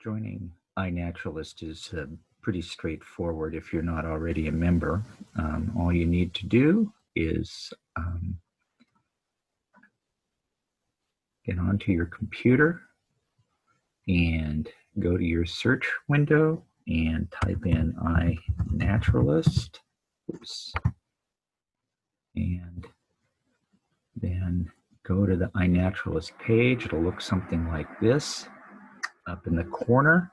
Joining iNaturalist is pretty straightforward if you're not already a member. All you need to do is get onto your computer and go to your search window and type in iNaturalist. Oops. And then go to the iNaturalist page. It'll look something like this. Up in the corner,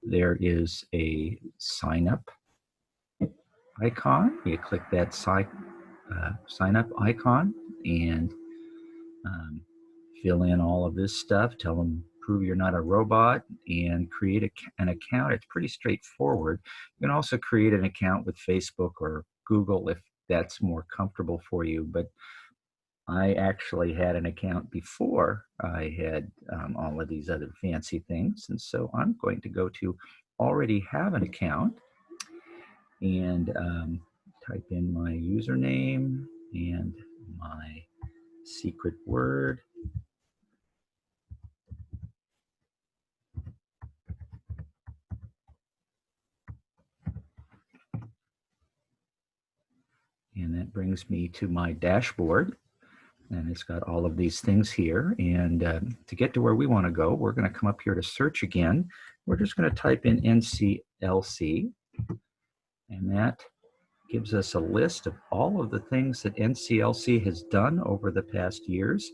there is a sign up icon. You click that sign up icon and fill in all of this stuff. Tell them, prove you're not a robot, and create an account. It's pretty straightforward. You can also create an account with Facebook or Google if that's more comfortable for you. But I actually had an account before I had all of these other fancy things. And so I'm going to go to already have an account and type in my username and my secret word. And that brings me to my dashboard. And it's got all of these things here. And to get to where we want to go, we're going to come up here to search again. We're just going to type in NCLC. And that gives us a list of all of the things that NCLC has done over the past years.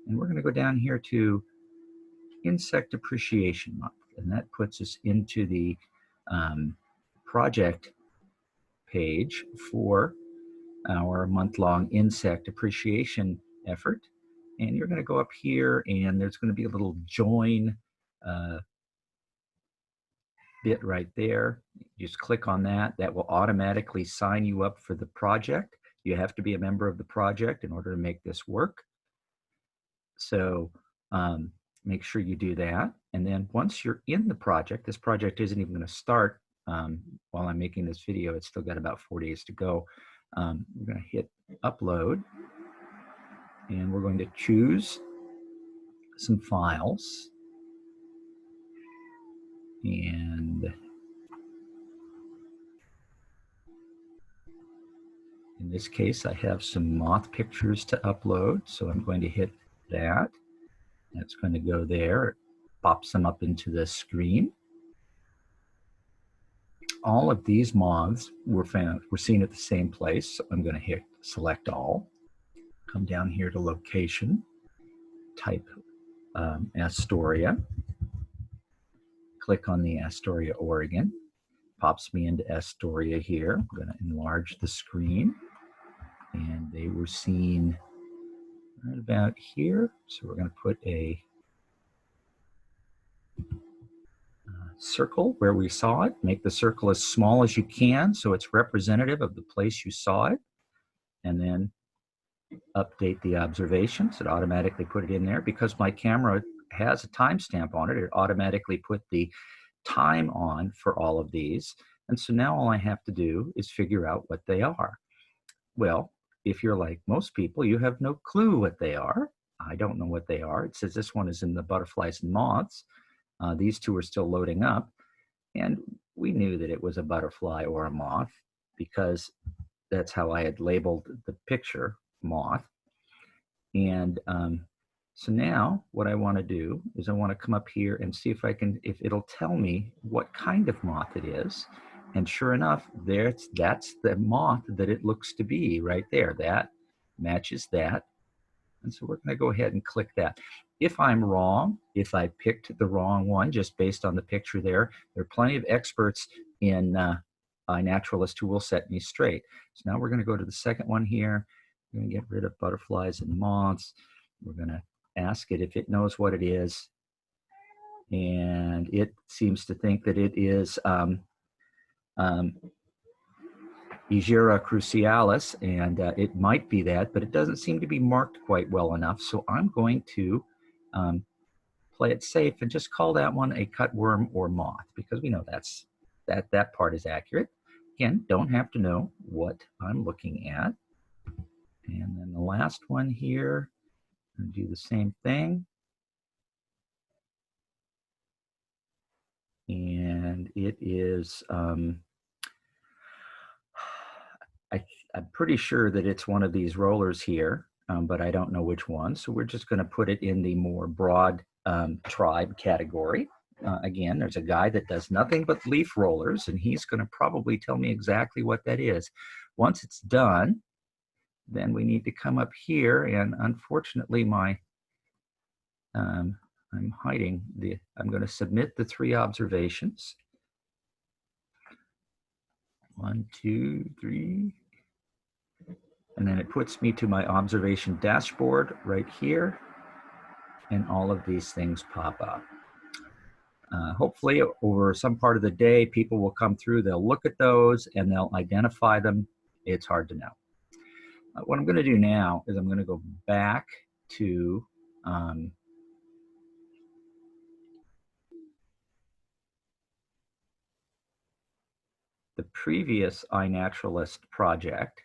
And we're going to go down here to Insect Appreciation Month. And that puts us into the project page for our month-long insect appreciation effort. And you're going to go up here and there's going to be a little join bit right there. You just click on that. That will automatically sign you up for the project. You have to be a member of the project in order to make this work. So make sure you do that. And then once you're in the project, this project isn't even going to start while I'm making this video. It's still got about 4 days to go. We're going to hit upload and we're going to choose some files. And in this case, I have some moth pictures to upload. So I'm going to hit that. That's going to go there. It pops them up into the screen. All of these moths were seen at the same place. So I'm going to hit select all. Come down here to location. Type Astoria. Click on the Astoria, Oregon. Pops me into Astoria here. I'm going to enlarge the screen. And they were seen right about here. So we're going to put a circle where we saw it. Make the circle as small as you can so it's representative of the place you saw it. And then update the observations. It automatically put it in there. Because my camera has a timestamp on it, it automatically put the time on for all of these. And so now all I have to do is figure out what they are. Well, if you're like most people, you have no clue what they are. I don't know what they are. It says this one is in the butterflies and moths. These two are still loading up. And we knew that it was a butterfly or a moth because that's how I had labeled the picture, moth. And so now what I want to do is I want to come up here and see if it'll tell me what kind of moth it is. And sure enough, that's the moth that it looks to be right there. That matches that. And so we're going to go ahead and click that. If I'm wrong, if I picked the wrong one just based on the picture there are plenty of experts in iNaturalist who will set me straight. So now we're going to go to the second one here. We're going to get rid of butterflies and moths. We're going to ask it if it knows what it is. And it seems to think that it is Egeria crucialis, and it might be that, but it doesn't seem to be marked quite well enough. So I'm going to play it safe and just call that one a cutworm or moth, because we know that part is accurate. Again, don't have to know what I'm looking at. And then the last one here, I'm going to do the same thing. And it is, I'm pretty sure that it's one of these rollers here, but I don't know which one. So we're just going to put it in the more broad tribe category. Again, there's a guy that does nothing but leaf rollers, and he's going to probably tell me exactly what that is. Once it's done, then we need to come up here, and unfortunately I'm hiding I'm going to submit the 3 observations. 1, 2, 3. And then it puts me to my observation dashboard right here, and all of these things pop up. Hopefully over some part of the day, people will come through, they'll look at those, and they'll identify them. It's hard to know. What I'm going to do now is I'm going to go back to the previous iNaturalist project.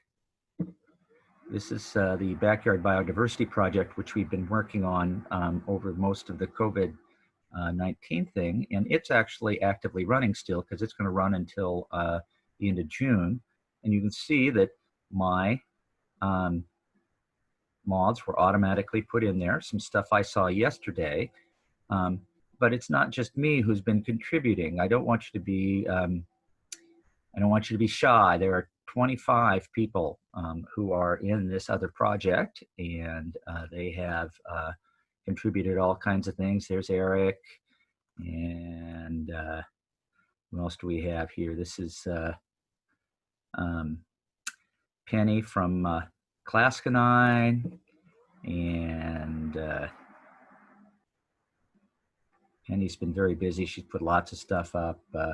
This is the Backyard Biodiversity Project, which we've been working on over most of the COVID-19 thing, and it's actually actively running still because it's going to run until the end of June. And you can see that my moths were automatically put in there, some stuff I saw yesterday. But it's not just me who's been contributing. I don't want you to be shy. There are 25 people who are in this other project, and they have contributed all kinds of things. There's Eric, and who else do we have here? This is Penny from Clascanine, and Penny's been very busy. She's put lots of stuff up. I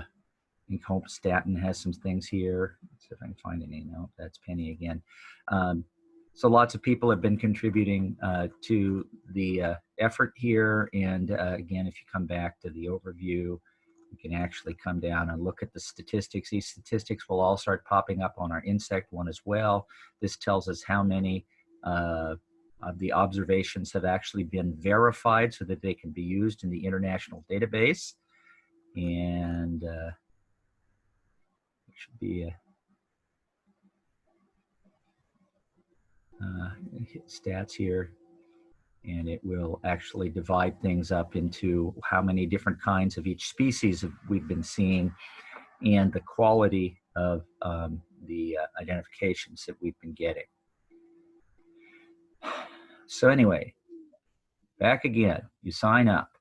think Hope Staten has some things here. Let's see if I can find any. No, that's Penny again. So lots of people have been contributing to the effort here. And again, if you come back to the overview, you can actually come down and look at the statistics. These statistics will all start popping up on our insect one as well. This tells us how many of the observations have actually been verified so that they can be used in the international database. And it should be hit stats here, and it will actually divide things up into how many different kinds of each species we've been seeing and the quality of the identifications that we've been getting. So anyway, back again, you sign up,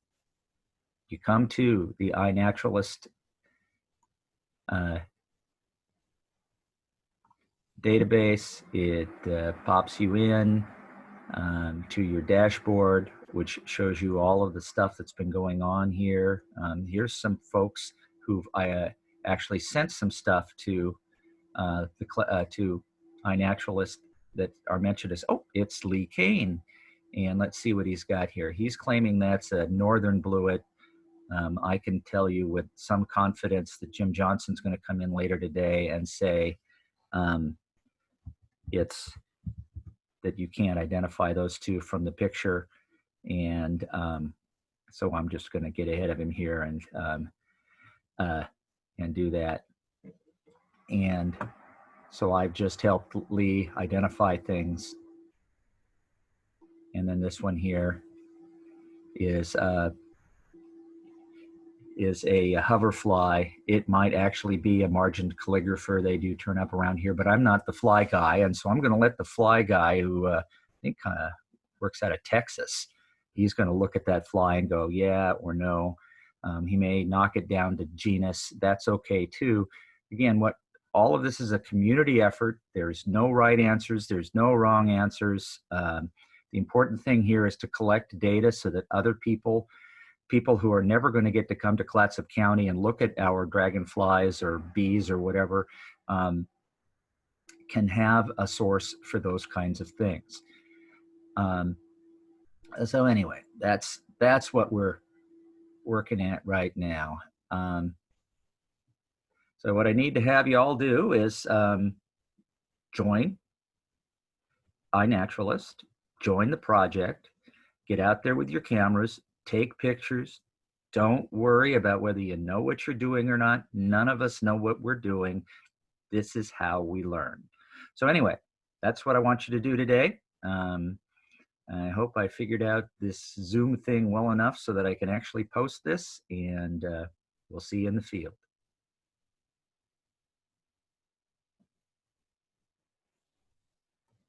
you come to the iNaturalist database, it pops you in to your dashboard, which shows you all of the stuff that's been going on here. Here's some folks who've actually sent some stuff to to iNaturalist that are mentioned as, oh, it's Lee Kane. And let's see what he's got here. He's claiming that's a northern bluet. I can tell you with some confidence that Jim Johnson's going to come in later today and say it's that you can't identify those two from the picture. And so I'm just going to get ahead of him here and do that. And so I've just helped Lee identify things. And then this one here is a hoverfly. It might actually be a margined calligrapher. They do turn up around here, but I'm not the fly guy. And so I'm going to let the fly guy, who I think kind of works out of Texas, he's going to look at that fly and go, yeah or no. He may knock it down to genus. That's okay too. Again, all of this is a community effort. There's no right answers. There's no wrong answers. The important thing here is to collect data so that other people who are never going to get to come to Clatsop County and look at our dragonflies or bees or whatever can have a source for those kinds of things. So anyway, that's what we're working at right now. So what I need to have you all do is join iNaturalist, join the project, get out there with your cameras, take pictures, Don't worry about whether you know what you're doing or not. None of us know what we're doing. This is how we learn. So anyway, that's what I want you to do today. I hope I figured out this Zoom thing well enough so that I can actually post this, and we'll see you in the field.